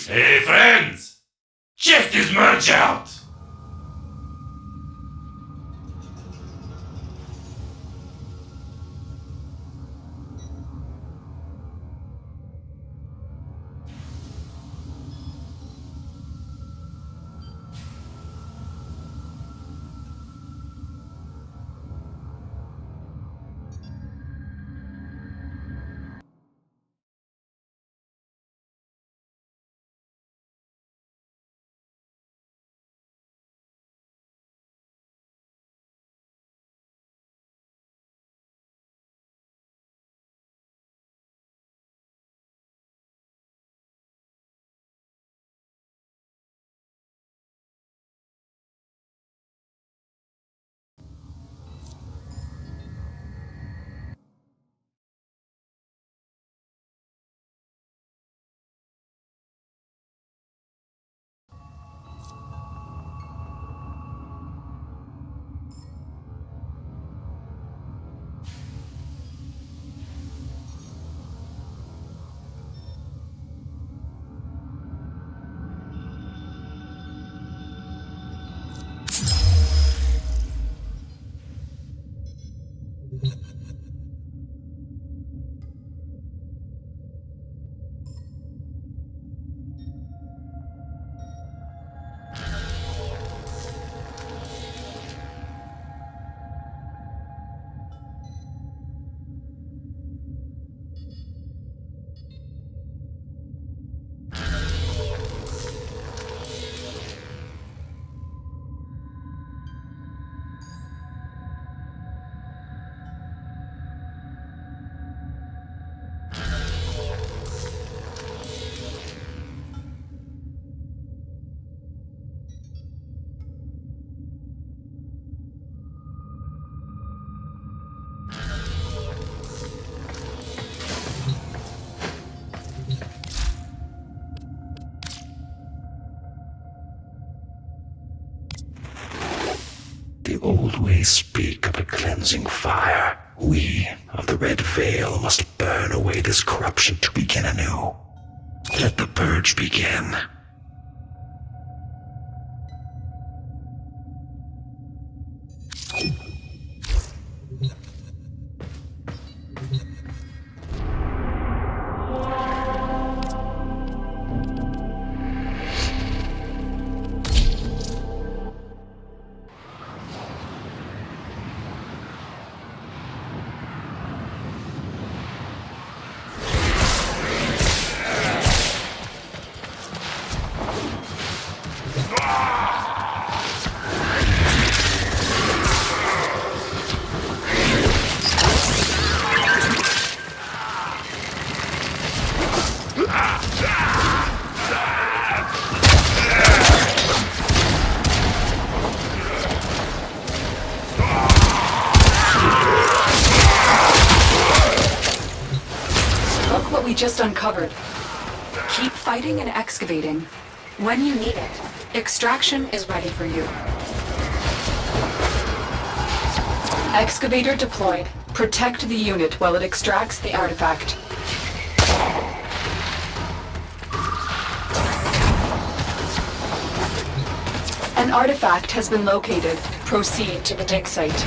Hey friends! Check this merch out! The old ways speak of a cleansing fire. We of the Red Veil must burn away this corruption to begin anew. Let the purge begin. Look what we just uncovered. Keep fighting and excavating. When you need it, extraction is ready for you. Excavator deployed. Protect the unit while it extracts the artifact. An artifact has been located. Proceed to the dig site.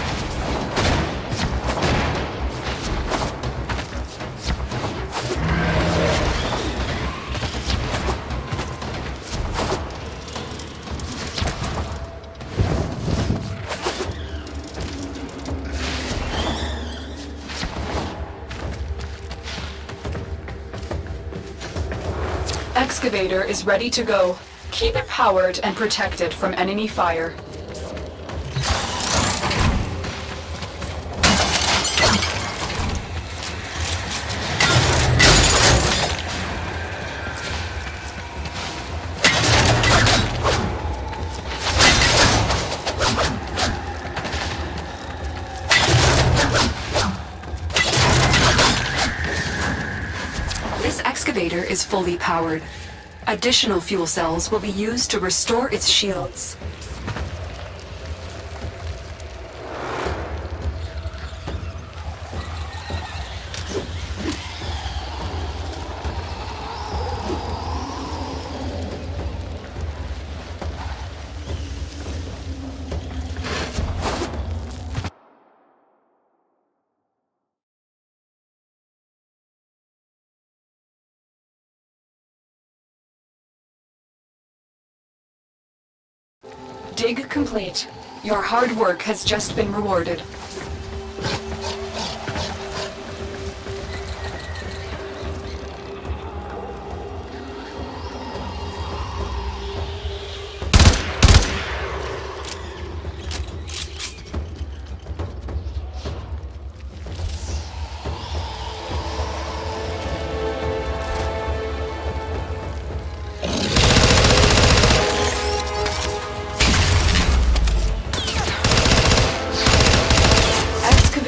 Excavator is ready to go. Keep it powered and protected from enemy fire. fully powered. Additional fuel cells will be used to restore its shields. Dig complete. Your hard work has just been rewarded.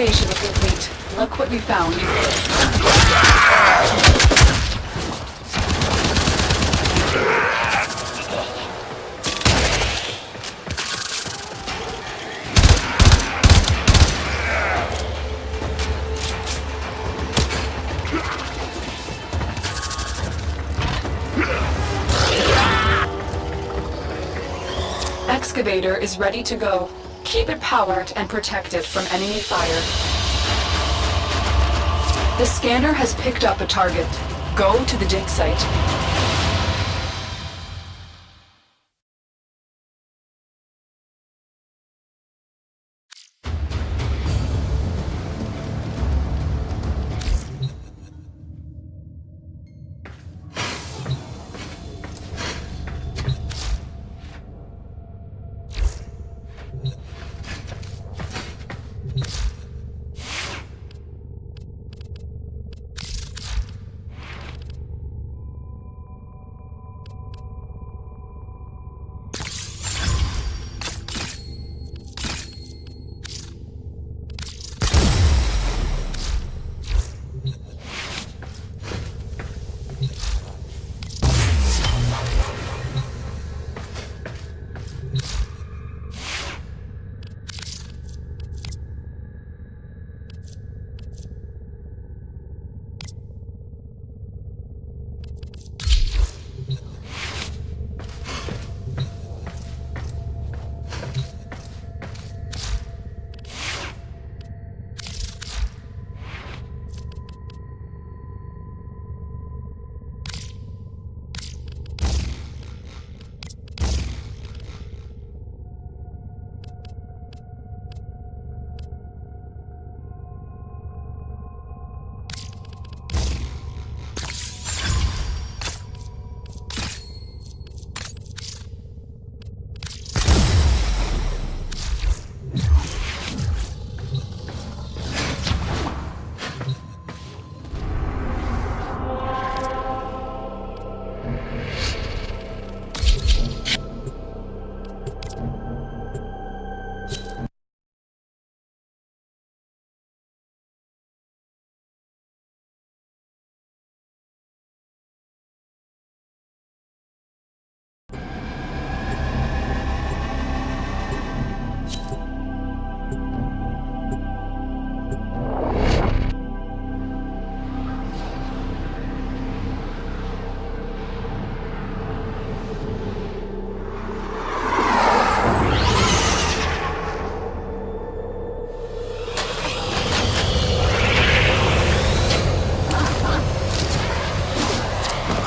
Excavation complete. Look what we found. Excavator is ready to go. Keep it powered and protect it from enemy fire. The scanner has picked up a target. Go to the dig site.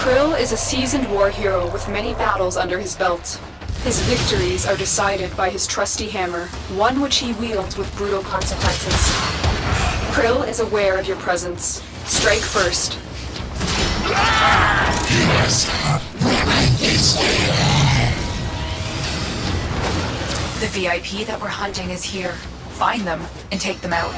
Krill is a seasoned war hero with many battles under his belt. His victories are decided by his trusty hammer, one which he wields with brutal consequences. Krill is aware of your presence. Strike first. Yes, The VIP that we're hunting is here. Find them and take them out.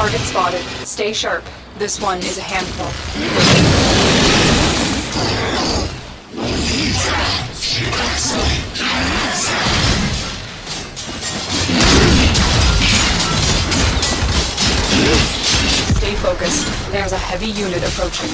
Target spotted. Stay sharp. This one is a handful. Stay focused. There's a heavy unit approaching.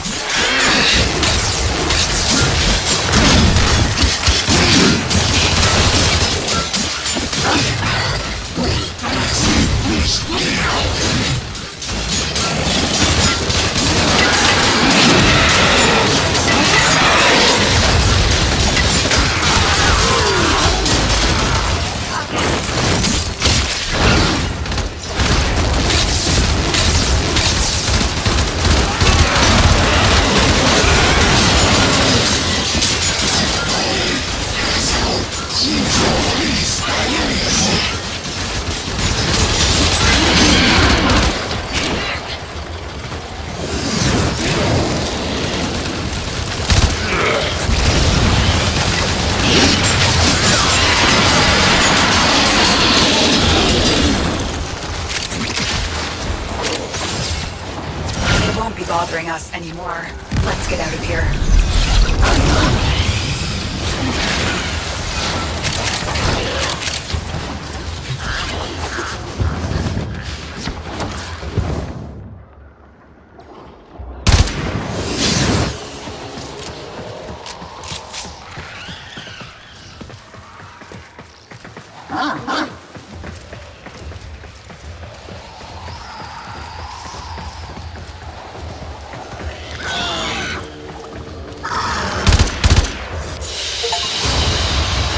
Bothering us anymore. Let's get out of here.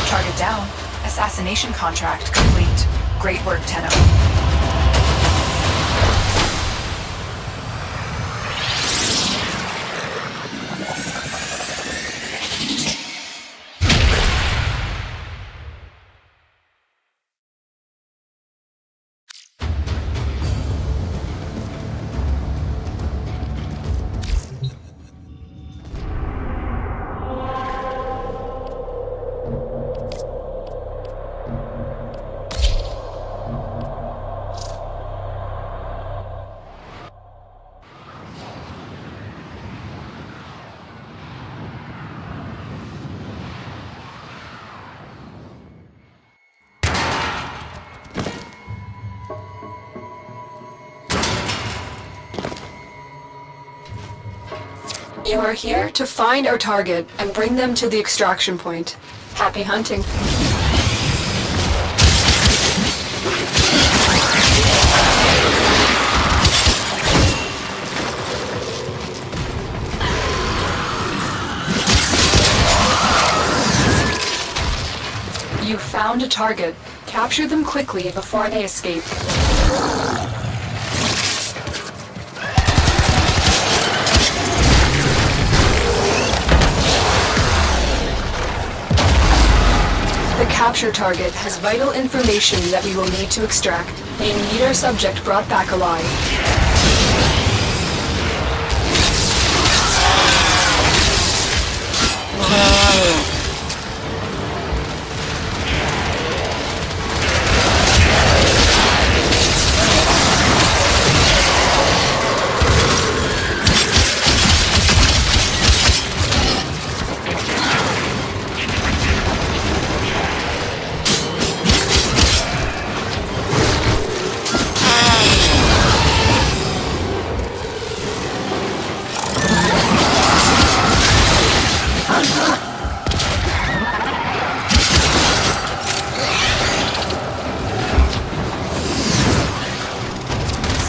Target down. Assassination contract complete. Great work, Tenno. You are here to find our target and bring them to the extraction point. Happy hunting. You found a target. Capture them quickly before they escape. The capture target has vital information that we will need to extract. We need our subject brought back alive.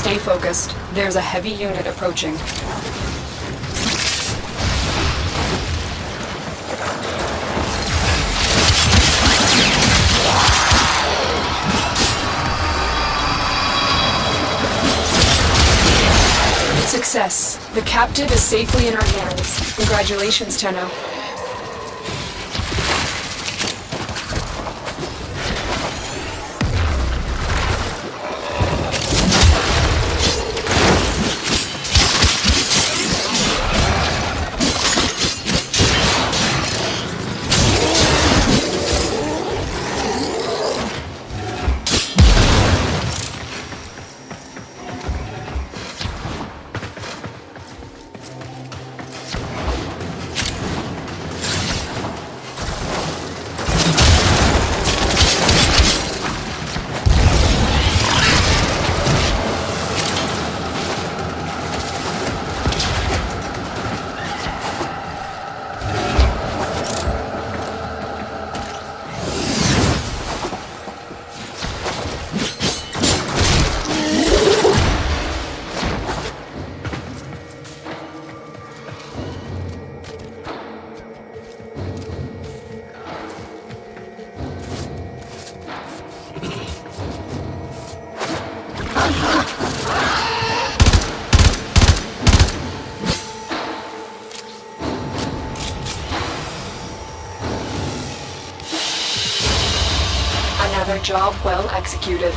Stay focused. There's a heavy unit approaching. Success. The captive is safely in our hands. Congratulations, Tenno. A job well executed.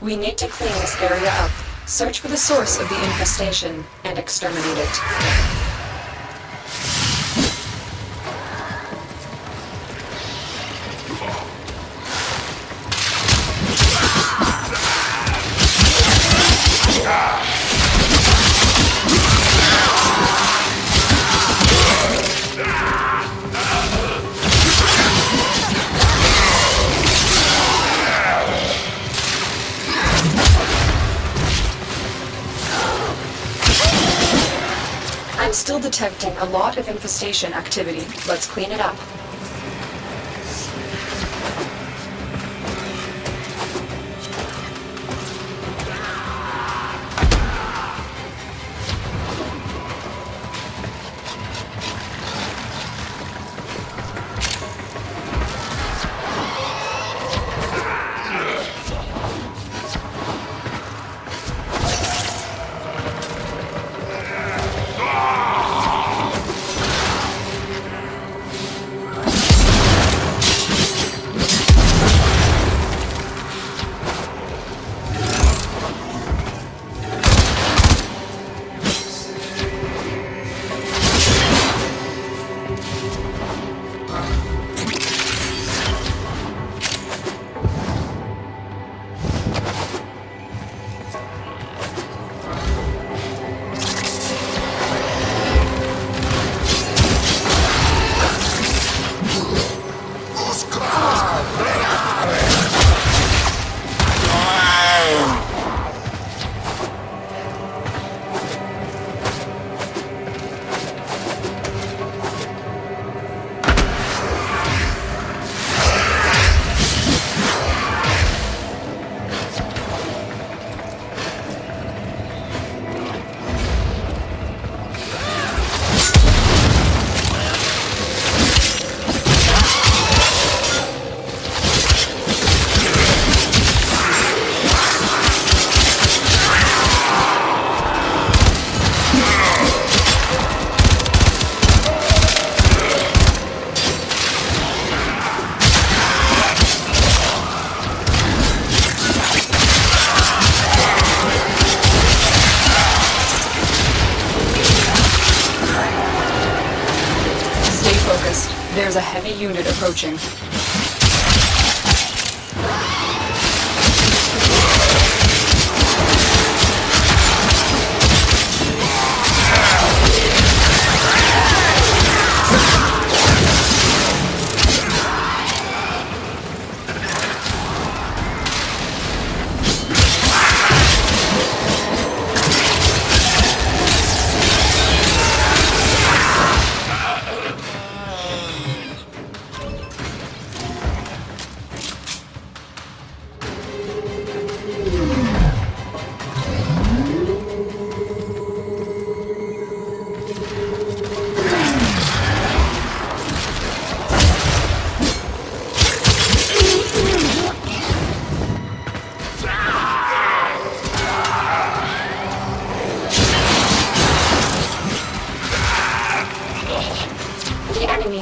We need to clean this area up, search for the source of the infestation, and exterminate it. I'm still detecting a lot of infestation activity. Let's clean it up. There's a heavy unit approaching.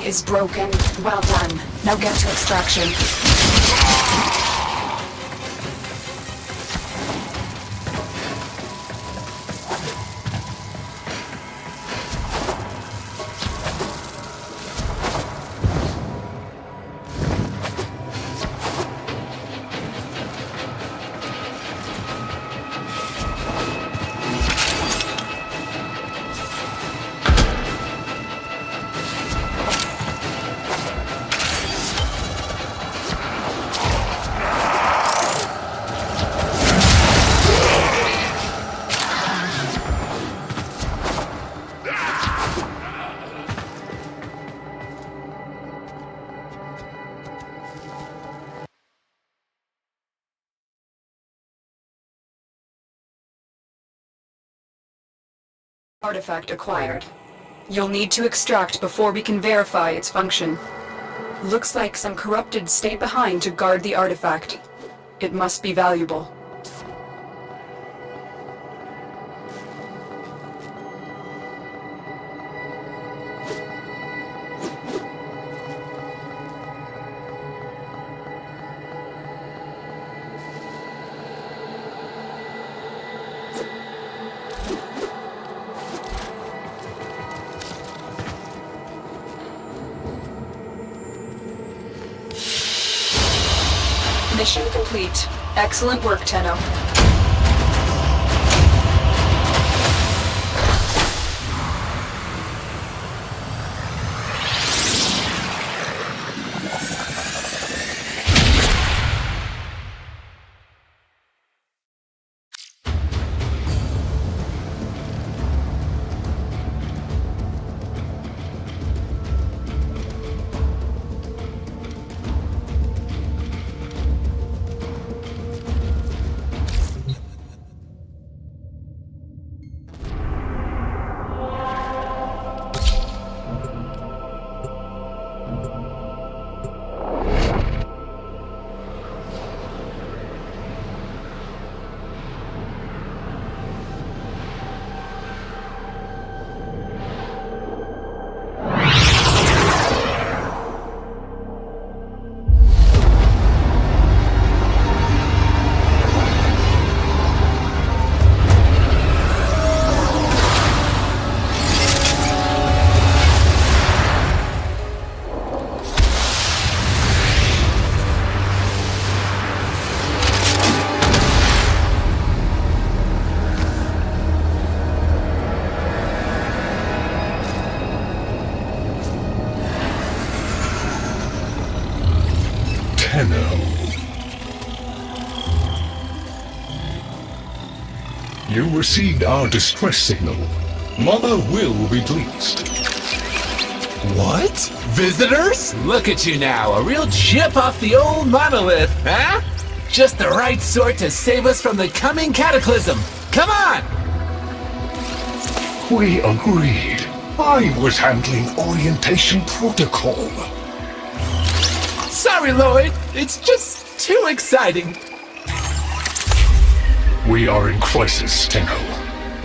Is broken. Well done. Now get to extraction. Artifact acquired. You'll need to extract before we can verify its function. Looks like some corrupted stayed behind to guard the artifact. It must be valuable. Mission complete. Excellent work, Tenno. You received our distress signal. Mother will be pleased. What? Visitors? Look at you now, a real chip off the old monolith, huh? Just the right sort to save us from the coming cataclysm. Come on! We agreed. I was handling orientation protocol. Sorry, Lloyd. It's just too exciting. We are in crisis, Tenno.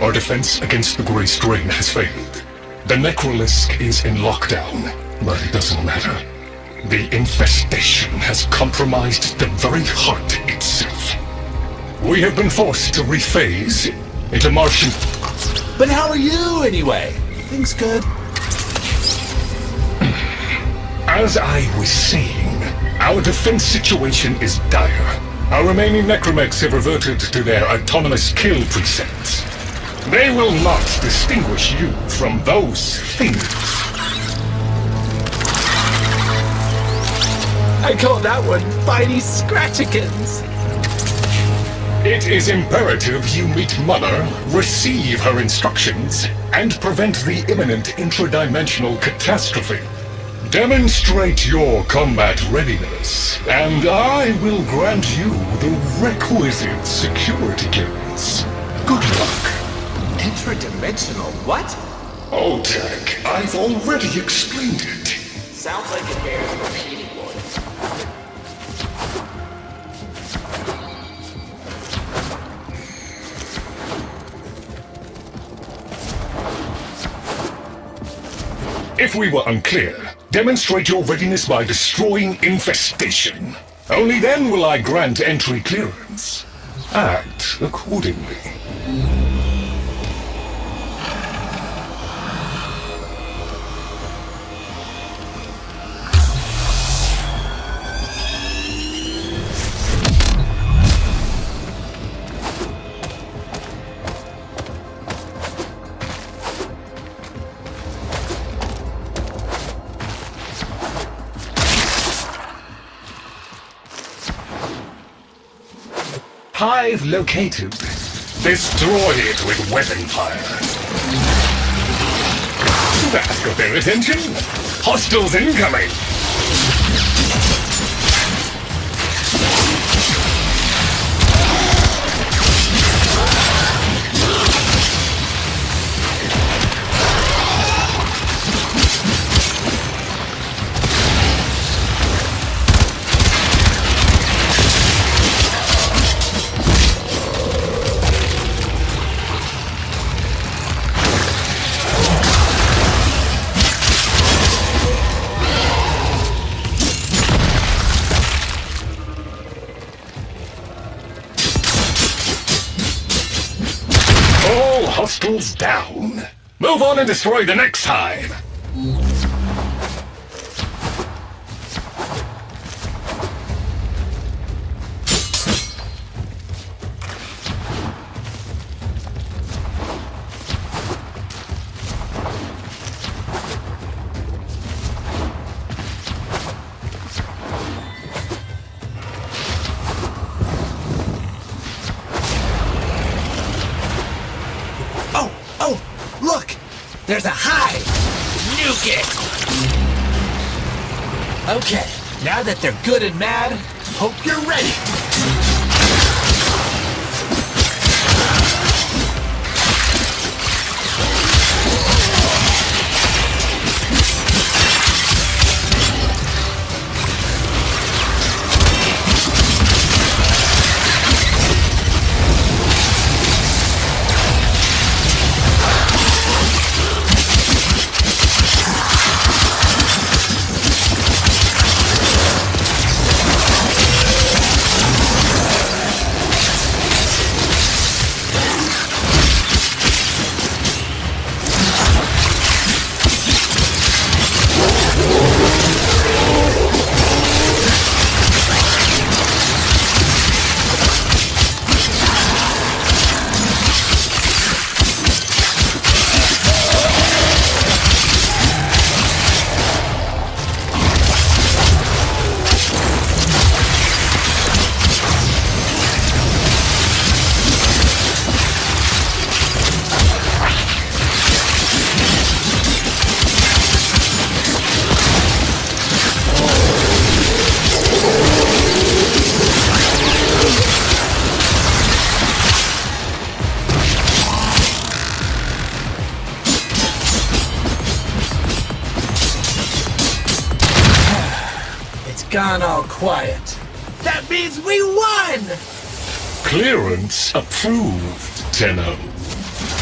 Our defense against the Grey Strain has failed. The Necrolisk is in lockdown, but it doesn't matter. The infestation has compromised the very heart itself. We have been forced to rephase into Martian... But how are you, anyway? Things good? As I was saying, our defense situation is dire. Our remaining necromechs have reverted to their autonomous kill precepts. They will not distinguish you from those things. I call that one Bitey Scratchikins. It is imperative you meet Mother, receive her instructions, and prevent the imminent intradimensional catastrophe. Demonstrate your combat readiness, and I will grant you the requisite security clearance. Good luck. Intradimensional what? Oh, Tech, I've already explained it. Sounds like it bears repeating, Lloyd. If we were unclear, demonstrate your readiness by destroying infestation. Only then will I grant entry clearance. Act accordingly. Hive located. Destroy it with weapon fire. That got their attention. Hostiles incoming. Hostiles down. Move on and destroy the next hive. There's a hive! Nuke it! Okay, now that they're good and mad, hope you're ready! Gone all quiet. That means we won! Clearance approved, Tenno.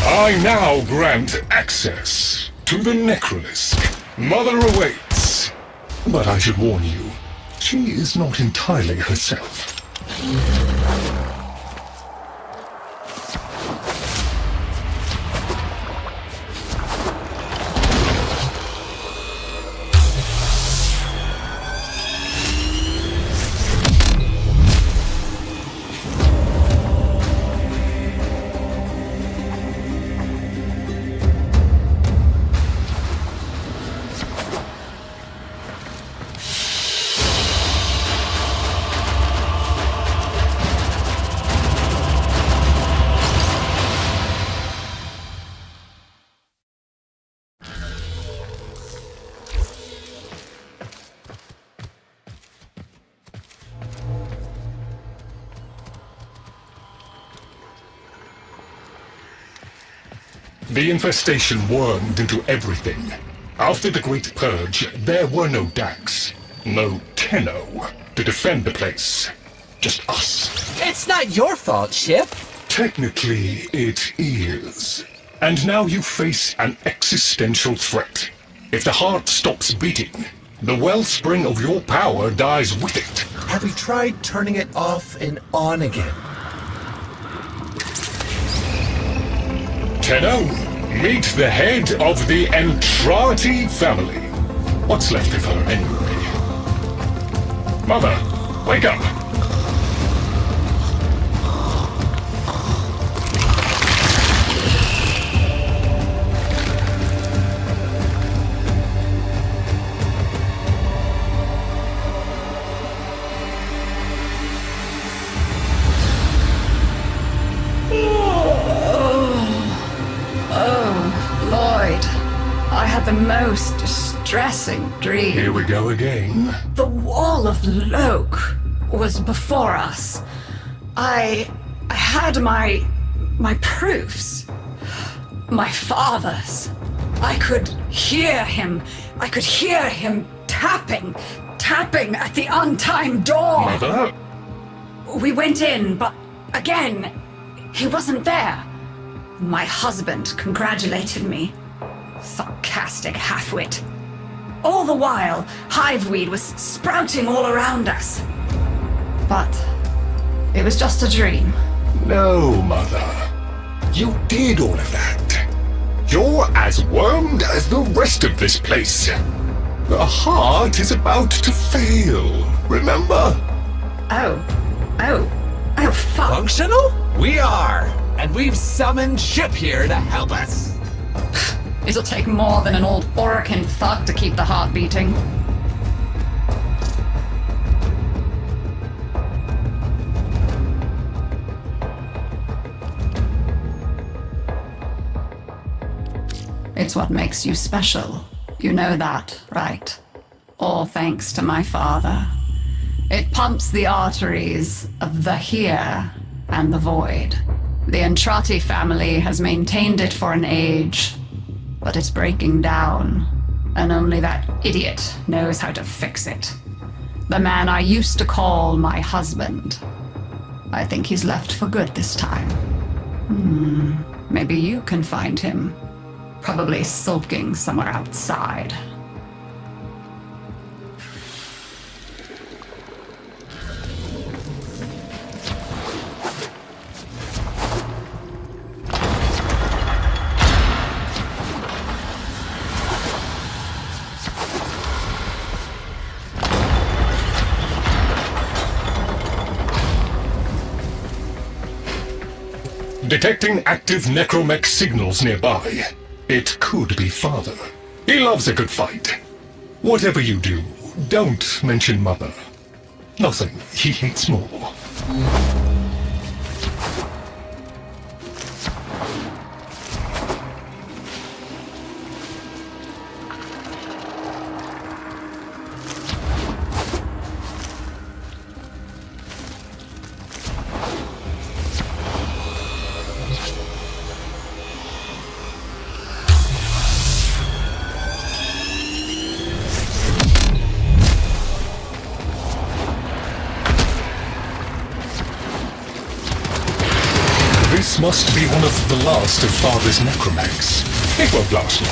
I now grant access to the Necrolisk. Mother awaits. But I should warn you, she is not entirely herself. The infestation wormed into everything. After the Great Purge, there were no Dax, no Tenno to defend the place. Just us. It's not your fault, Ship. Technically, it is. And now you face an existential threat. If the heart stops beating, the wellspring of your power dies with it. Have we tried turning it off and on again? Tenno, meet the head of the Entrati family. What's left of her, anyway? Mother, wake up! The most distressing dream. Here we go again. The wall of Loke was before us. I had my proofs. My father's. I could hear him. I could hear him tapping at the untimed door. Mother? We went in, but again, he wasn't there. My husband congratulated me. Sarcastic halfwit. All the while, hiveweed was sprouting all around us. But it was just a dream. No, Mother. You did all of that. You're as wormed as the rest of this place. The heart is about to fail, remember? Oh, fuck. Functional? We are! And we've summoned Ship here to help us. It'll take more than an old Orokin thug to keep the heart beating. It's what makes you special. You know that, right? All thanks to my father. It pumps the arteries of the here and the void. The Entrati family has maintained it for an age, but it's breaking down, and only that idiot knows how to fix it. The man I used to call my husband. I think he's left for good this time. Maybe you can find him. Probably sulking somewhere outside. Detecting active necromech signals nearby. It could be Father. He loves a good fight. Whatever you do, don't mention Mother. Nothing he hates more. This must be one of the last of Father's necromechs. It won't last long.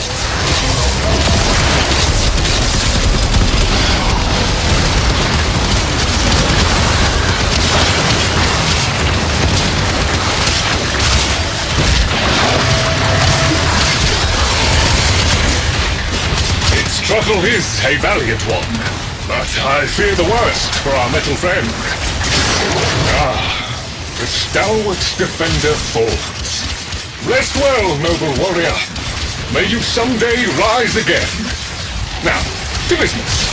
Its struggle is a valiant one, but I fear the worst for our metal friend. The stalwart defender falls. Rest well, noble warrior. May you someday rise again. Now, to business.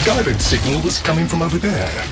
Guidance signal was coming from over there.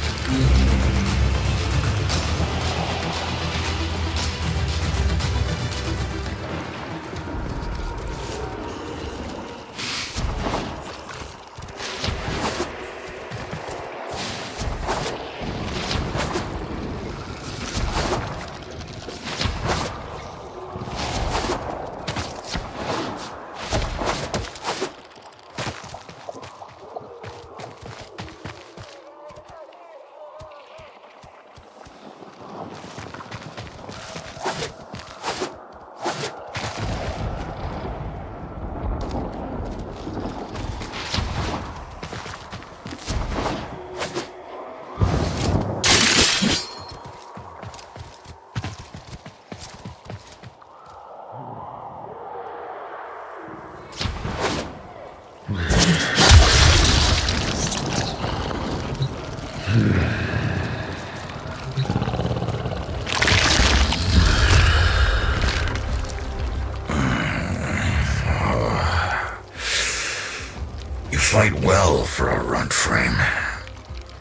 Warframe.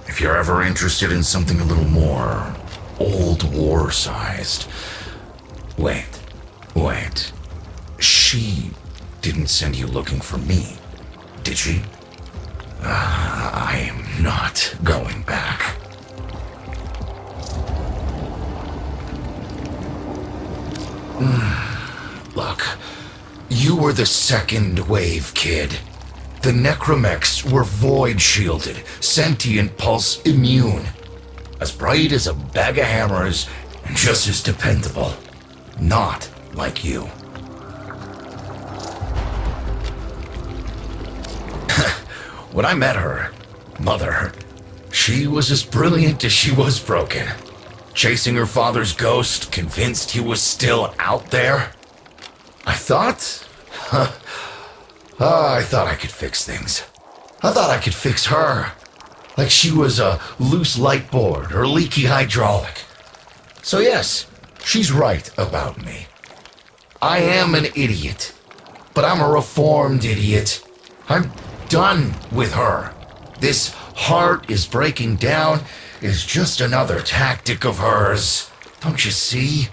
If you're ever interested in something a little more old war-sized. Wait. She didn't send you looking for me, did she? I am not going back. Look, you were the second wave, kid. The necromechs were void-shielded, sentient pulse immune. As bright as a bag of hammers, and just as dependable. Not like you. When I met her, Mother, she was as brilliant as she was broken. Chasing her father's ghost, convinced he was still out there. I thought I could fix things. I thought I could fix her. Like she was a loose light board or leaky hydraulic. So yes, she's right about me. I am an idiot. But I'm a reformed idiot. I'm done with her. This heart is breaking down is just another tactic of hers. Don't you see?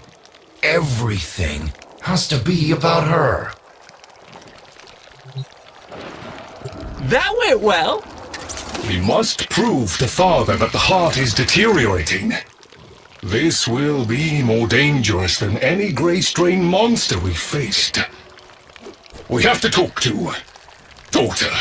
Everything has to be about her. That went well. We must prove to Father that the heart is deteriorating. This will be more dangerous than any Grey Strain monster we've faced. We have to talk to Daughter.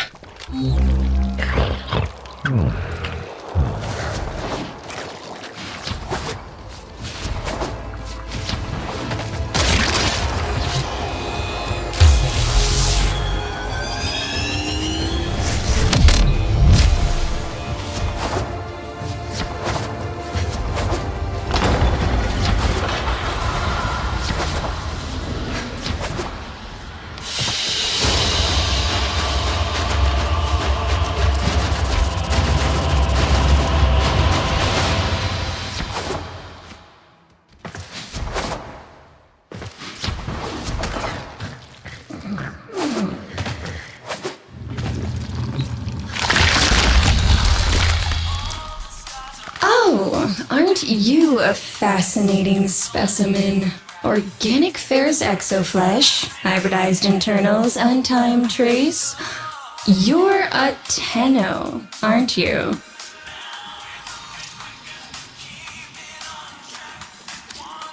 Aren't you a fascinating specimen? Organic ferrous exoflesh, hybridized internals, untimed trace. You're a Tenno, aren't you?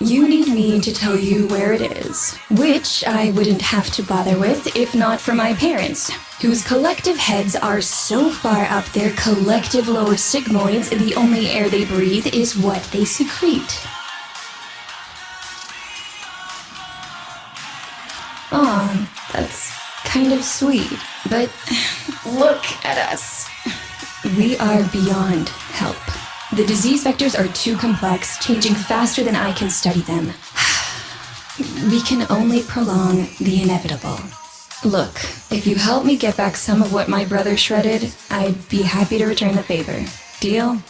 You need me to tell you where it is, which I wouldn't have to bother with if not for my parents, whose collective heads are so far up their collective lower sigmoids the only air they breathe is what they secrete. Aw, that's kind of sweet, but look at us. We are beyond help. The disease vectors are too complex, changing faster than I can study them. We can only prolong the inevitable. Look, if you help me get back some of what my brother shredded, I'd be happy to return the favor. Deal?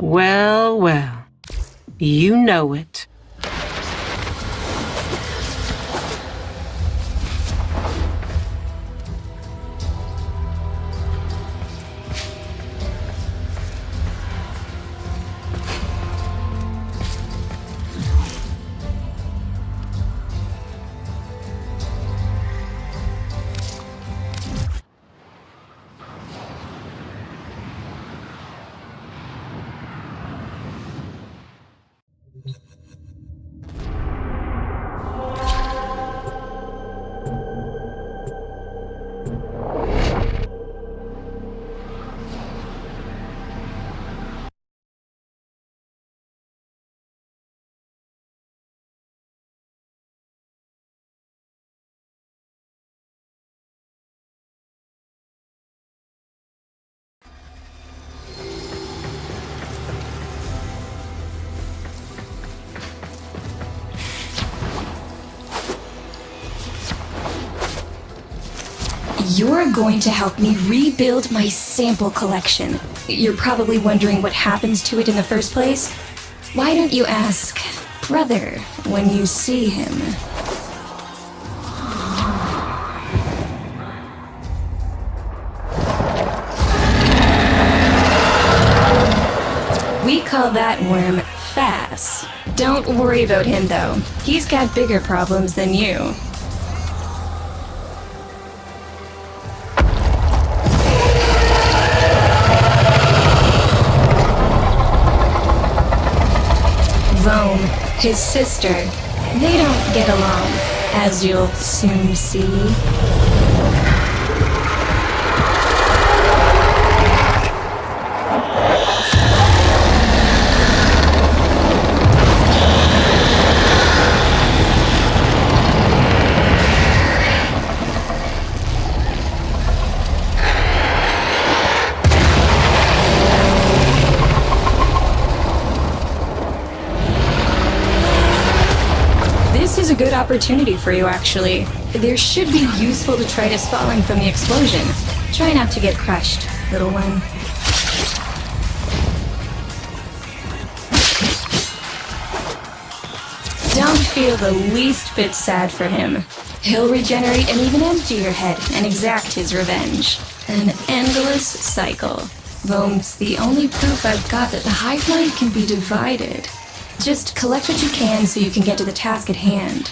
Well, well, you know it. You're going to help me rebuild my sample collection. You're probably wondering what happens to it in the first place. Why don't you ask brother when you see him? We call that worm Fass. Don't worry about him though. He's got bigger problems than you. Vome, his sister, they don't get along, as you'll soon see. This is a good opportunity for you, actually. There should be useful detritus falling from the explosion. Try not to get crushed, little one. Don't feel the least bit sad for him. He'll regenerate and even empty your head and exact his revenge. An endless cycle. Vome's the only proof I've got that the hive mind can be divided. Just collect what you can so you can get to the task at hand.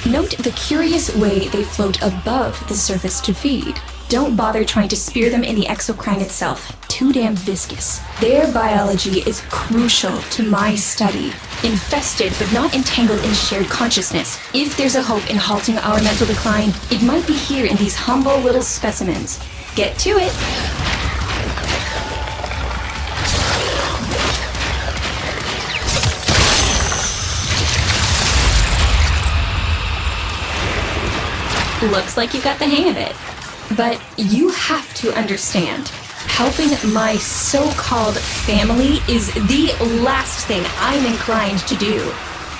Note the curious way they float above the surface to feed. Don't bother trying to spear them in the exocrine itself. Too damn viscous. Their biology is crucial to my study. Infested but not entangled in shared consciousness. If there's a hope in halting our mental decline, it might be here in these humble little specimens. Get to it! Looks like you got the hang of it. But you have to understand, helping my so-called family is the last thing I'm inclined to do.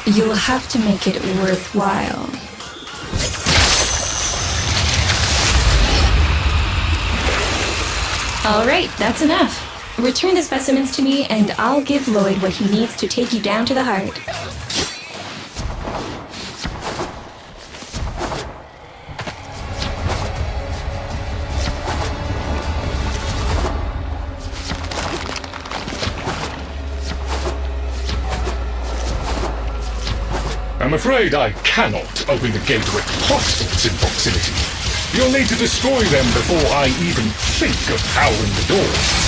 You'll have to make it worthwhile. All right, that's enough. Return the specimens to me and I'll give Lloyd what he needs to take you down to the heart. I'm afraid I cannot open the gate with hostiles in proximity. You'll need to destroy them before I even think of powering the door.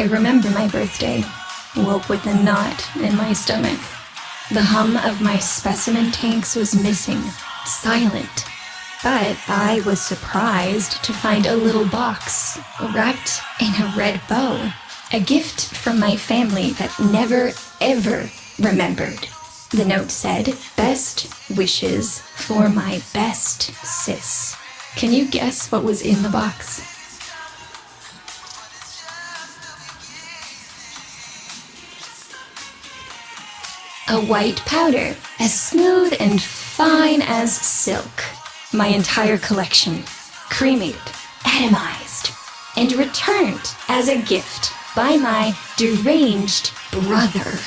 I remember my birthday. Woke with a knot in my stomach. The hum of my specimen tanks was missing, silent. But I was surprised to find a little box wrapped in a red bow. A gift from my family that never, ever remembered. The note said, "Best wishes for my best sis." Can you guess what was in the box? A white powder, as smooth and fine as silk. My entire collection, cremated, atomized, and returned as a gift by my deranged brother.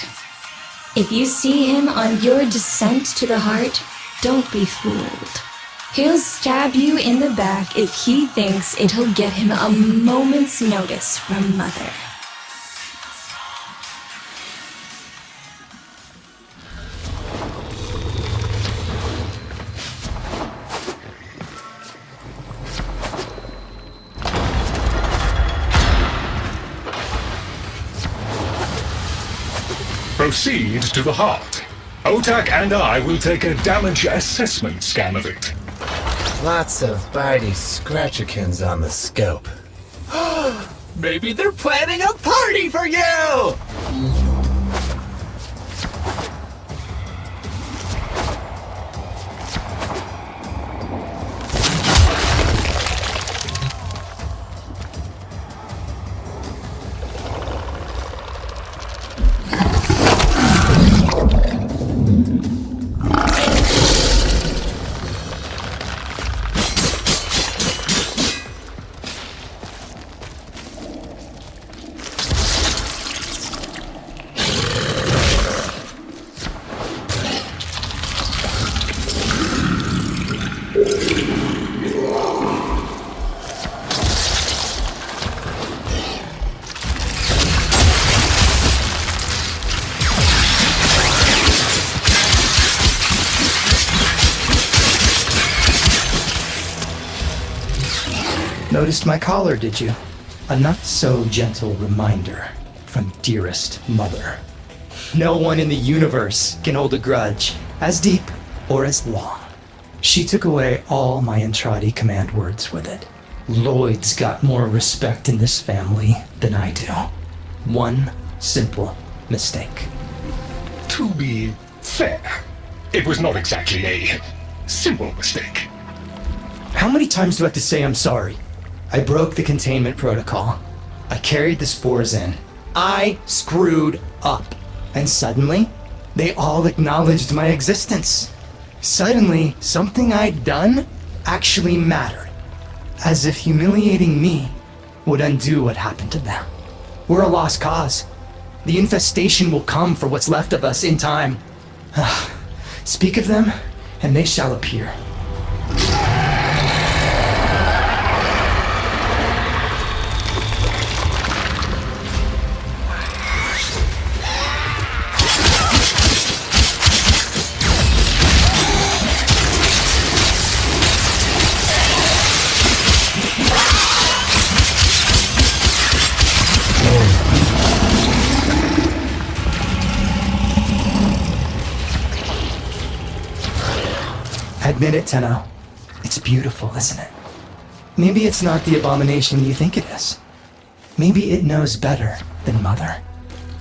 If you see him on your descent to the heart, don't be fooled. He'll stab you in the back if he thinks it'll get him a moment's notice from Mother. Proceed to the heart. Otak and I will take a damage assessment scan of it. Lots of bitey scratchikins on the scope. Maybe they're planning a party for you! Noticed my collar, did you? A not-so-gentle reminder from dearest mother. No one in the universe can hold a grudge as deep or as long. She took away all my Entradi command words with it. Lloyd's got more respect in this family than I do. One simple mistake. To be fair, it was not exactly a simple mistake. How many times do I have to say I'm sorry? I broke the containment protocol. I carried the spores in. I screwed up. And suddenly, they all acknowledged my existence. Suddenly, something I'd done actually mattered. As if humiliating me would undo what happened to them. We're a lost cause. The infestation will come for what's left of us in time. Speak of them, and they shall appear. Admit it, Tenno. It's beautiful, isn't it? Maybe it's not the abomination you think it is. Maybe it knows better than Mother.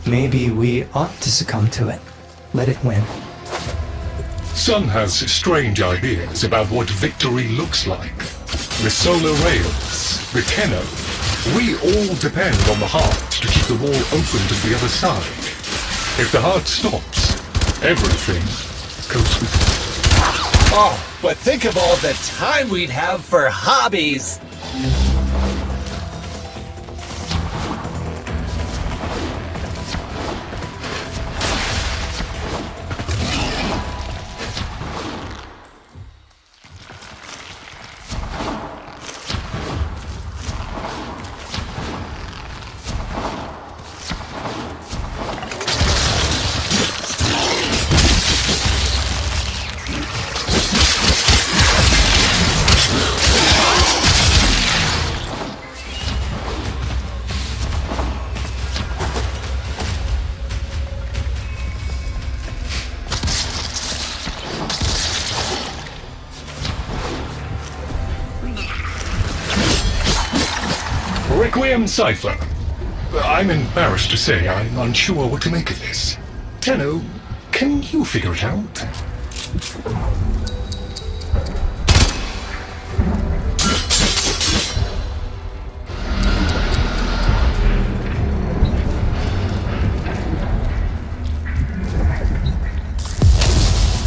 Maybe we ought to succumb to it. Let it win. Sun has strange ideas about what victory looks like. The solar rails, the Tenno. We all depend on the heart to keep the wall open to the other side. If the heart stops, everything goes with it. Oh, but think of all the time we'd have for hobbies! Requiem cipher. I'm embarrassed to say I'm unsure what to make of this. Tenno, can you figure it out?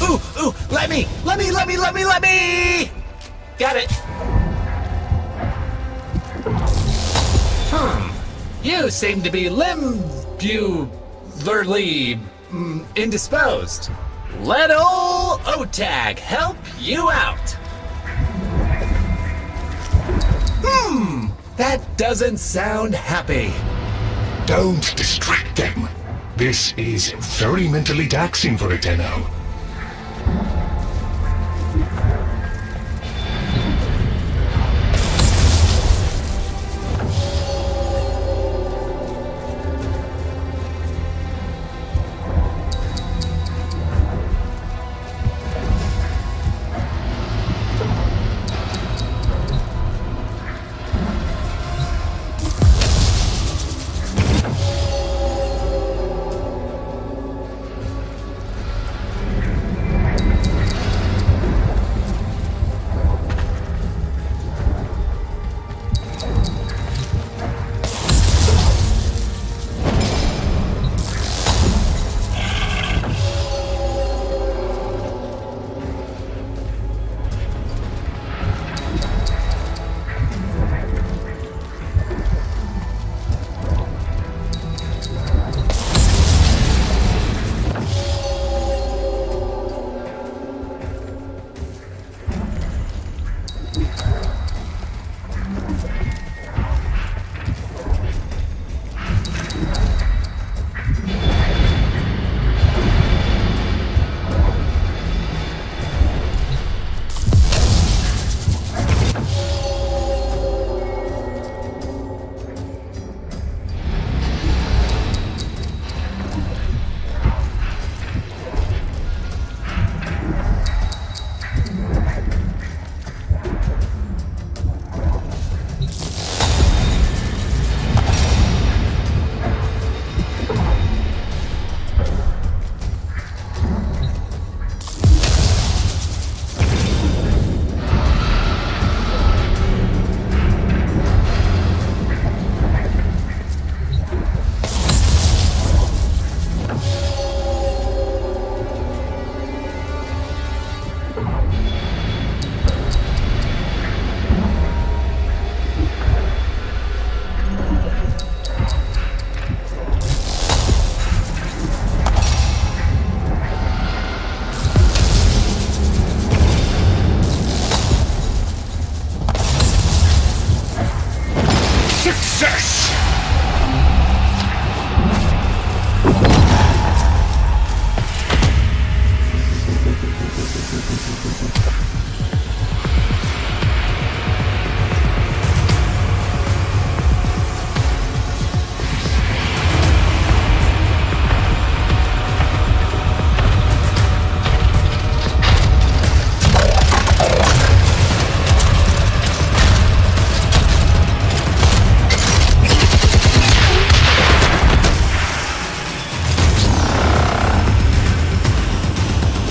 Ooh, let me! Got it. You seem to be indisposed. Let ol' OTAG help you out. That doesn't sound happy. Don't distract them. This is very mentally taxing for a Tenno.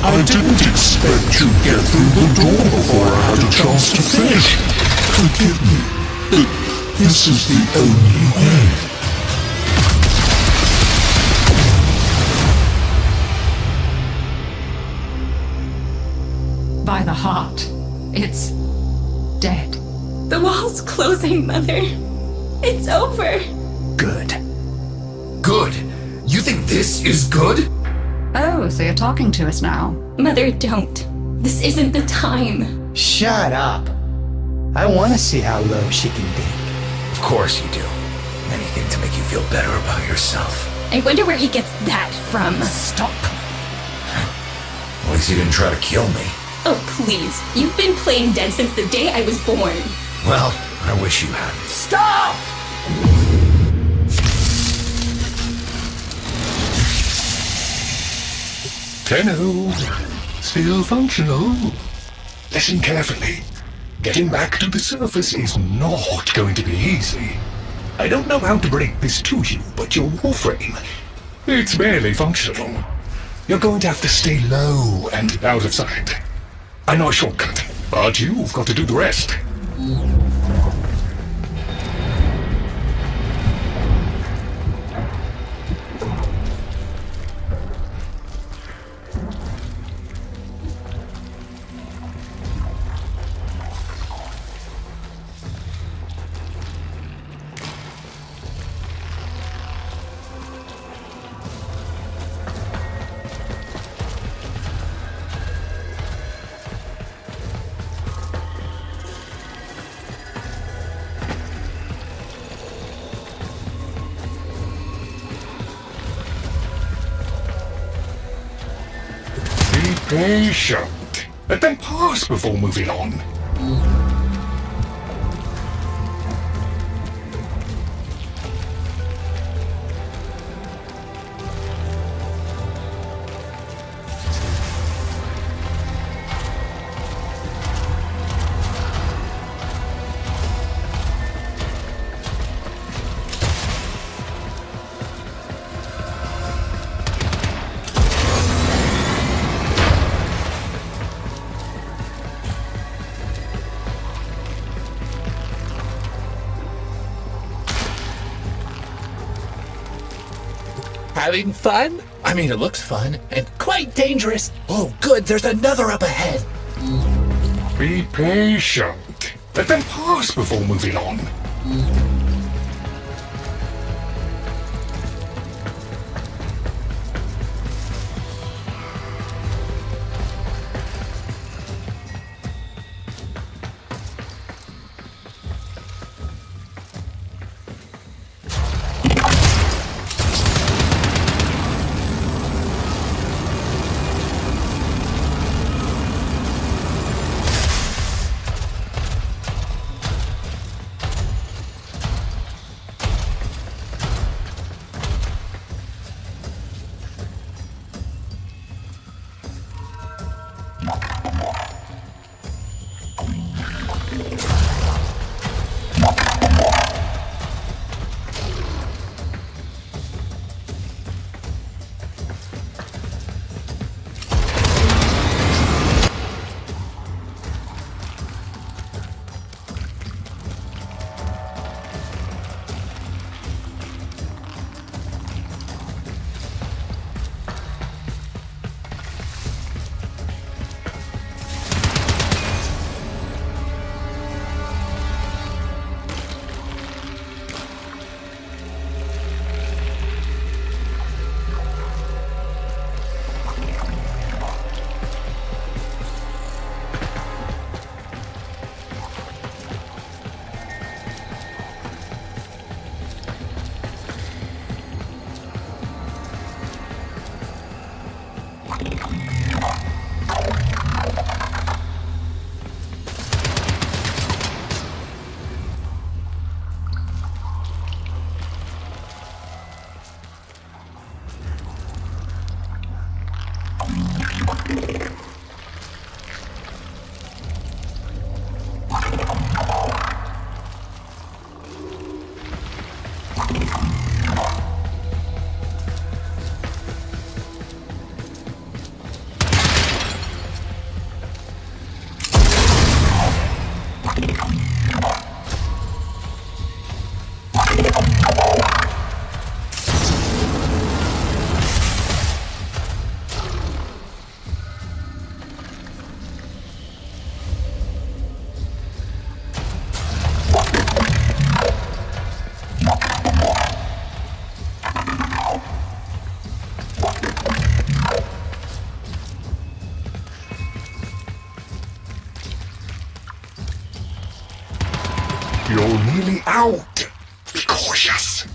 I didn't expect to get through the door before I had a chance to finish. Forgive me, but this is the only way. By the heart, it's dead. The wall's closing, Mother. It's over. Good. Good? You think this is good? Oh, so you're talking to us now. Mother, don't. This isn't the time. Shut up. I want to see how low she can dig. Of course you do. Anything to make you feel better about yourself. I wonder where he gets that from. Stop. At least you didn't try to kill me. Oh, please. You've been playing dead since the day I was born. Well, I wish you hadn't. Stop! Tenno, still functional. Listen carefully. Getting back to the surface is not going to be easy. I don't know how to break this to you, but your Warframe, it's barely functional. You're going to have to stay low and out of sight. I know a shortcut, but you've got to do the rest. Patient. Let them pass before moving on. Having fun? I mean, it looks fun and quite dangerous. Oh, good, there's another up ahead. Be patient. Let them pass before moving on. You're nearly out. Be cautious.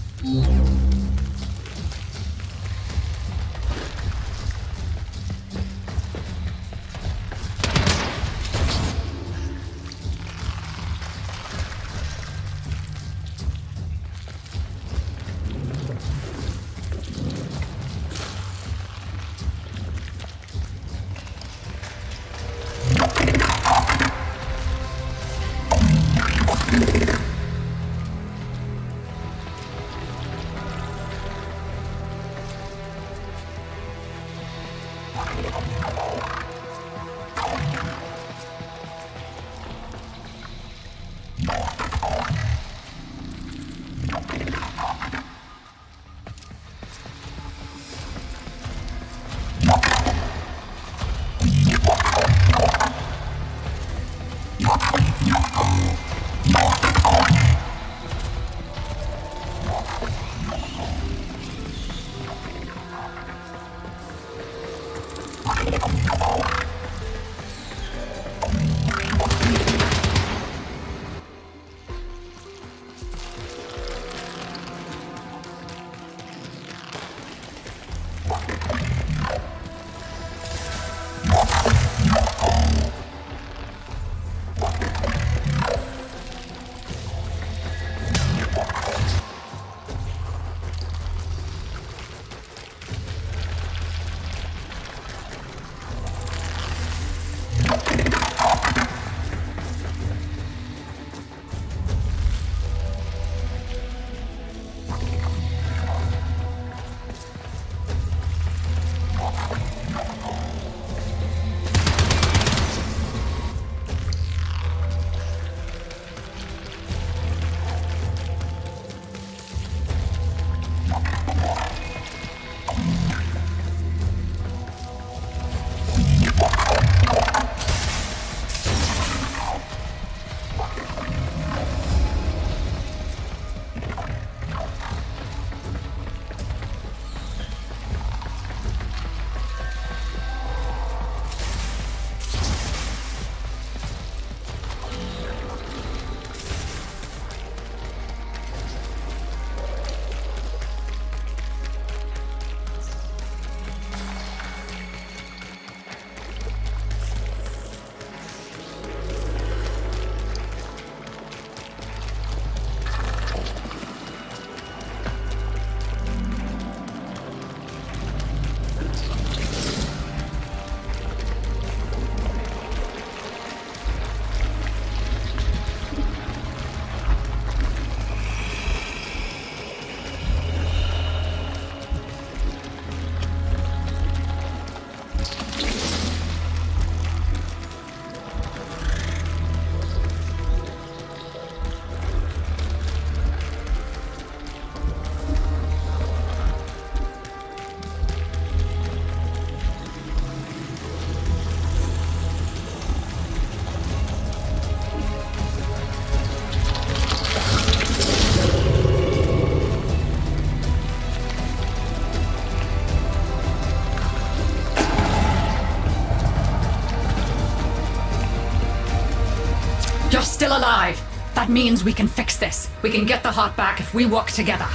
You're still alive. That means we can fix this. We can get the heart back if we work together.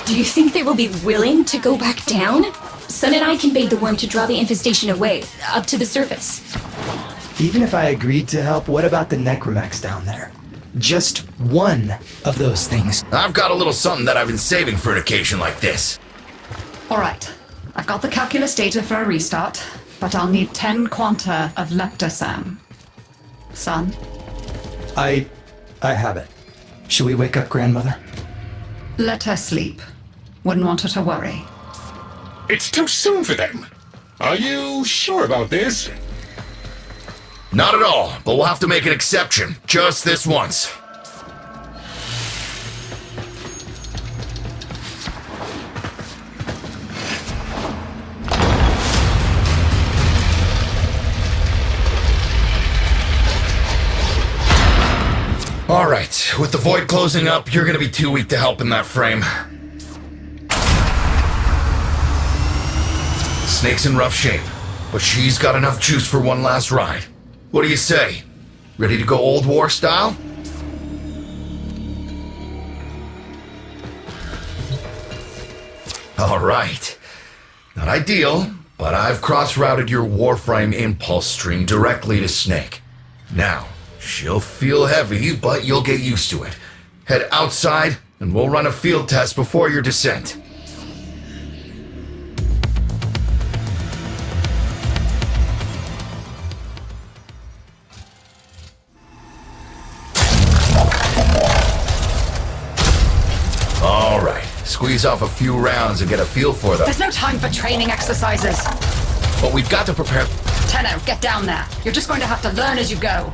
Do you think they will be willing to go back down? Sun and I can bait the worm to draw the infestation away, up to the surface. Even if I agreed to help, what about the necromax down there? Just one of those things. I've got a little something that I've been saving for an occasion like this. All right. I've got the calculus data for a restart, but I'll need 10 quanta of leptosam. Son? I have it. Should we wake up grandmother? Let her sleep. Wouldn't want her to worry. It's too soon for them. Are you sure about this? Not at all, but we'll have to make an exception. Just this once. Alright, with the void closing up, you're gonna be too weak to help in that frame. Snake's in rough shape, but she's got enough juice for one last ride. What do you say? Ready to go old war style? Alright. Not ideal, but I've cross-routed your Warframe impulse stream directly to Snake. Now, she'll feel heavy, but you'll get used to it. Head outside, and we'll run a field test before your descent. All right, squeeze off a few rounds and get a feel for them. There's no time for training exercises. But we've got to prepare... Tenno, get down there. You're just going to have to learn as you go.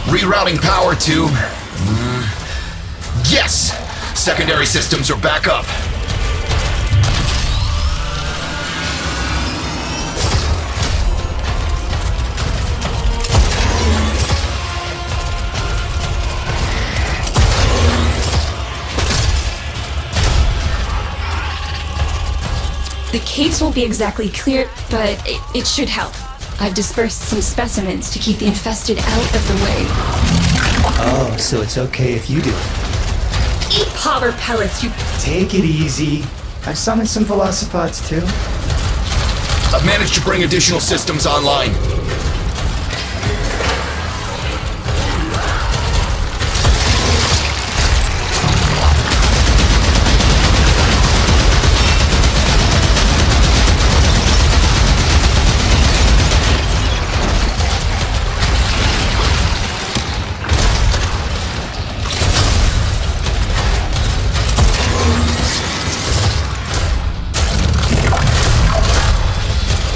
Rerouting power to... Yes! Secondary systems are back up. The caves won't be exactly clear, but it should help. I've dispersed some specimens to keep the infested out of the way. Oh, so it's okay if you do it. Eat powder pellets, you... Take it easy. I've summoned some velocipods too. I've managed to bring additional systems online.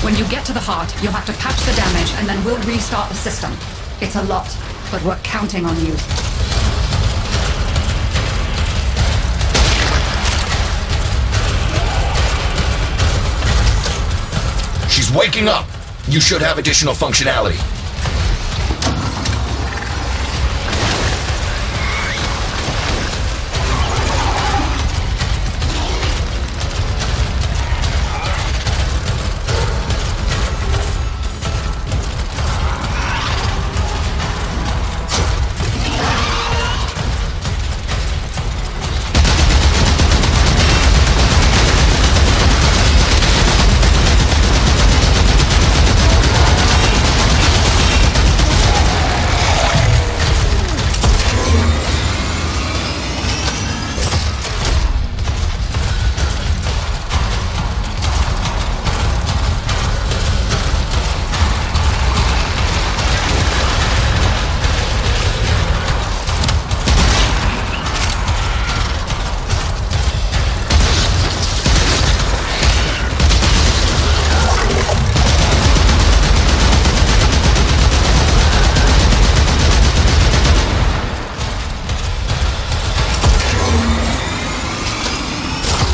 When you get to the heart, you'll have to patch the damage and then we'll restart the system. It's a lot, but we're counting on you. She's waking up. You should have additional functionality.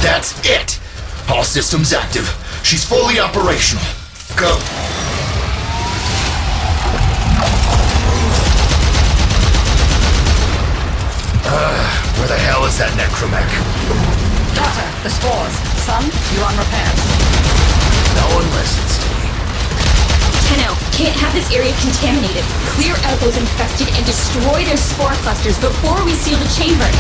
That's it! All systems active. She's fully operational. Go. Where the hell is that necromech? Daughter, the spores. Son, you on repairs. No one listens to me. Tenno, can't have this area contaminated. Clear out those infested and destroy their spore clusters before we seal the chamber.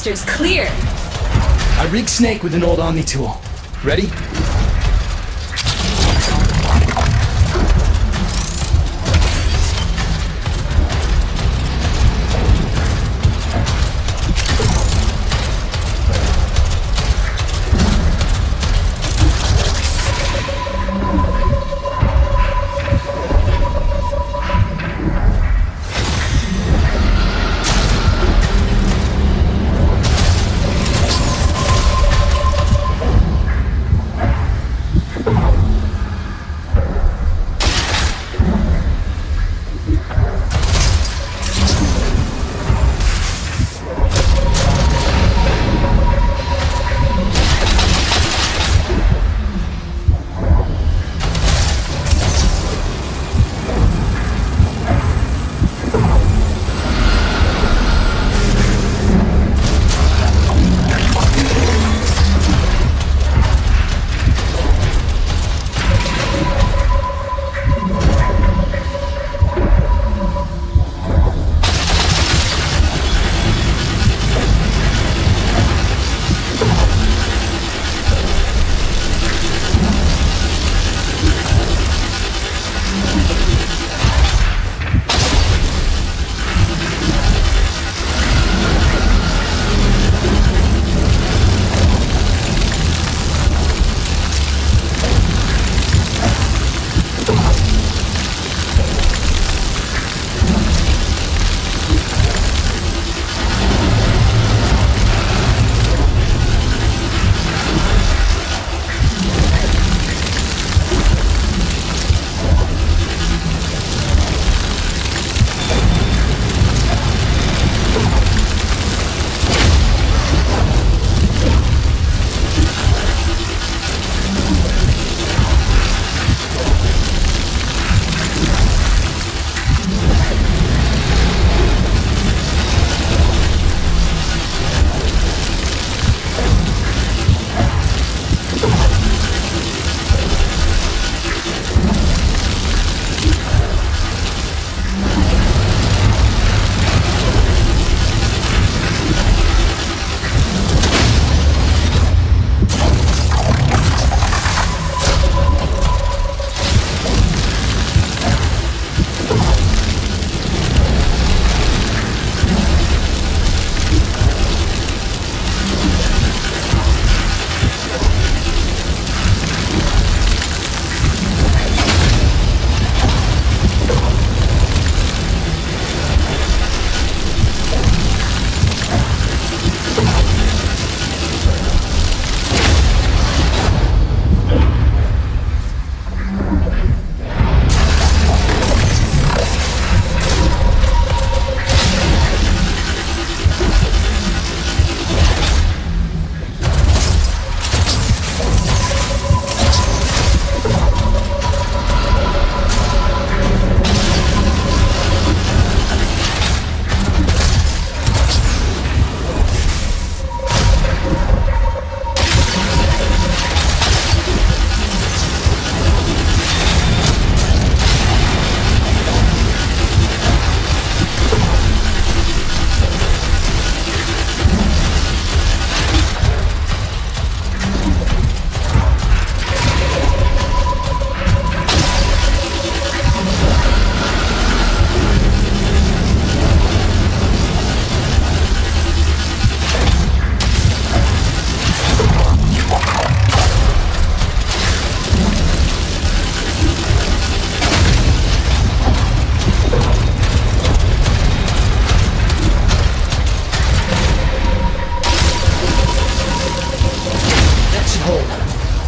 clusters clear. I rigged Snake with an old Omni tool. Ready?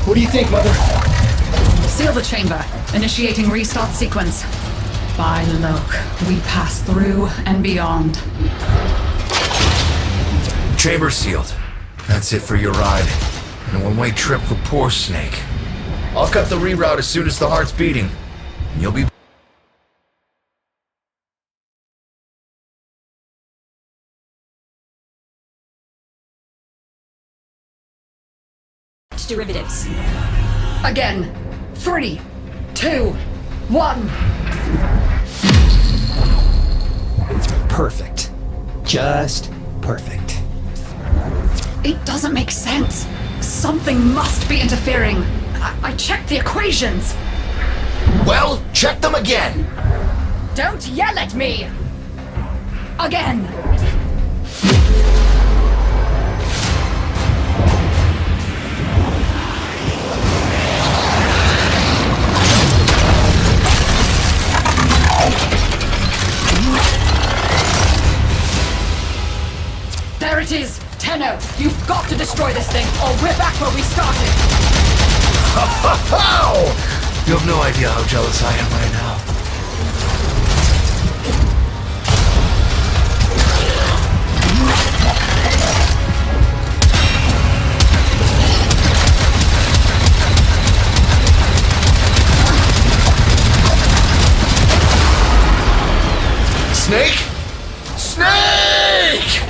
What do you think, Mother? Seal the chamber. Initiating restart sequence. By Loke, we pass through and beyond. Chamber sealed. That's it for your ride. And a one-way trip for poor Snake. I'll cut the reroute as soon as the heart's beating. And you'll be... Derivatives. Again. 3, 2, 1. Perfect. Just perfect. It doesn't make sense. Something must be interfering. I checked the equations. Well, check them again! Don't yell at me! Again! There it is! Tenno, you've got to destroy this thing, or we're back where we started! How? You have no idea how jealous I am right now. Snake? Snake!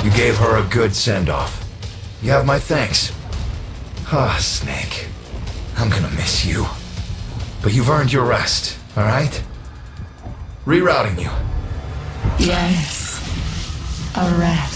You gave her a good send-off. You have my thanks. Ah, Snake. I'm gonna miss you. But you've earned your rest, alright? Rerouting you. Yes. A rest.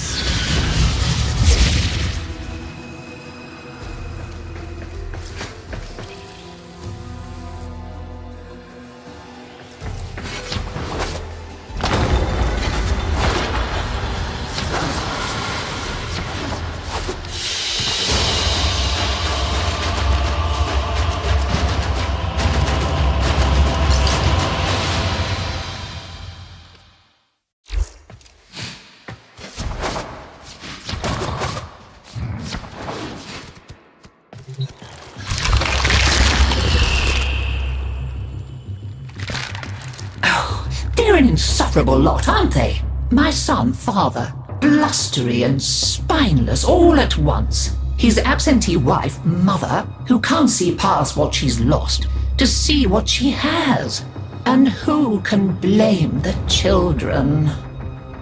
They're an insufferable lot, aren't they? My son, father, blustery and spineless all at once. His absentee wife, mother, who can't see past what she's lost to see what she has. And who can blame the children?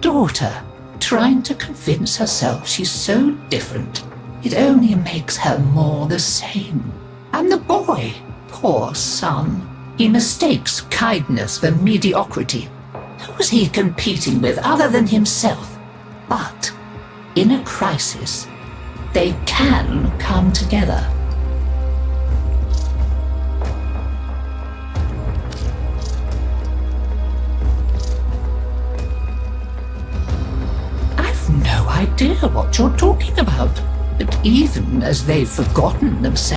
Daughter, trying to convince herself she's so different. It only makes her more the same. And the boy, poor son. He mistakes kindness for mediocrity. Who's he competing with other than himself? But in a crisis, they can come together. I've no idea what you're talking about, but even as they've forgotten themselves,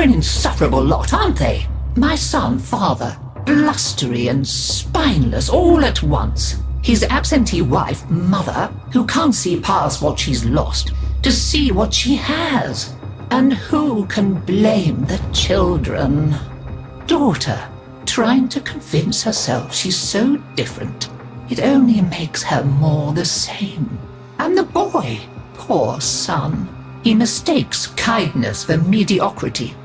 an insufferable lot, aren't they? My son, father, blustery and spineless all at once. His absentee wife, mother, who can't see past what she's lost to see what she has. And who can blame the children? Daughter, trying to convince herself she's so different. It only makes her more the same. And the boy, poor son, he mistakes kindness for mediocrity.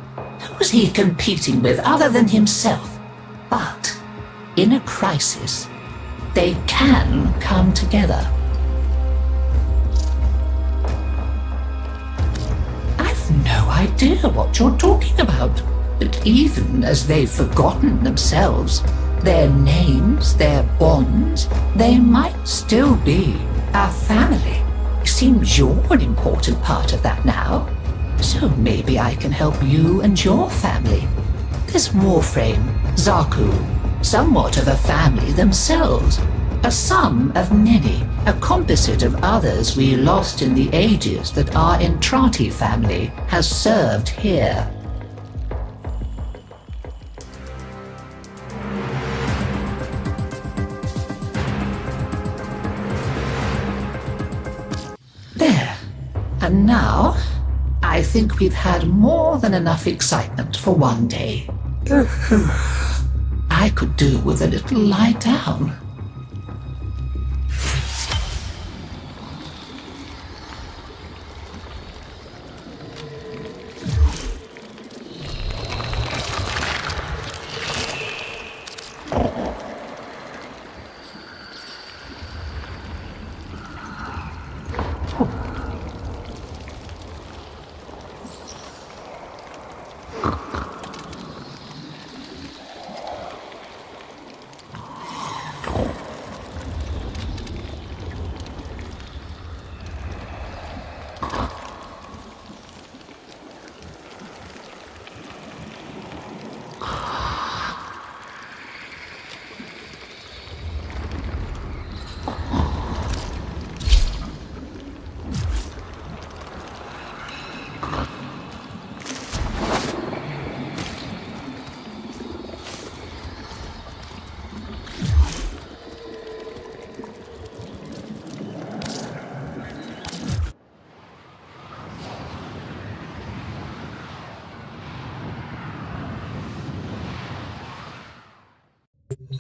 Who's he competing with other than himself? But in a crisis, they can come together. I've no idea what you're talking about. But even as they've forgotten themselves, their names, their bonds, they might still be our family. Seems you're an important part of that now. So maybe I can help you and your family. This Warframe, Zaku, somewhat of a family themselves. A sum of many, a composite of others we lost in the ages that our Entrati family has served here. There. And now, I think we've had more than enough excitement for one day. I could do with a little lie down.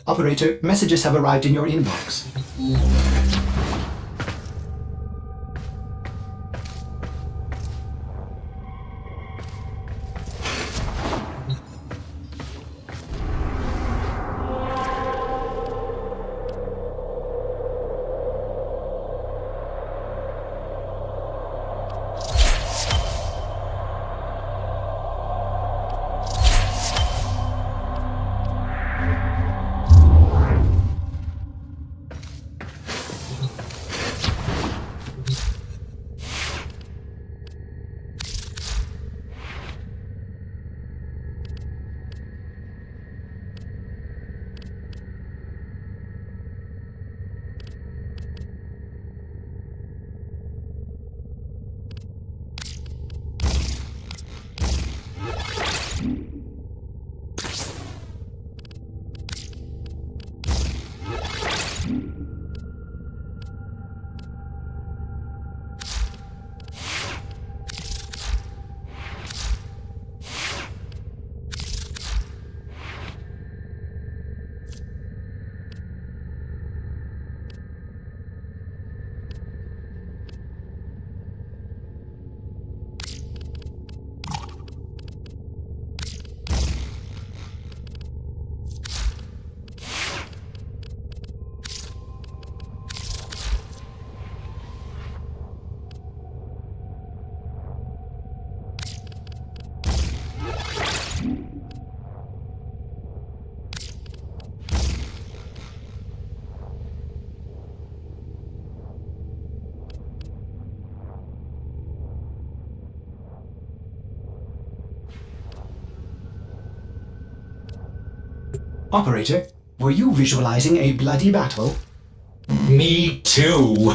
Operator, messages have arrived in your inbox. Operator, were you visualizing a bloody battle? Me too.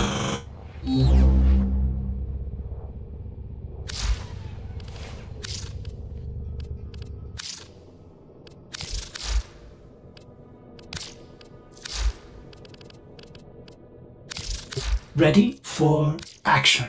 Ready for action.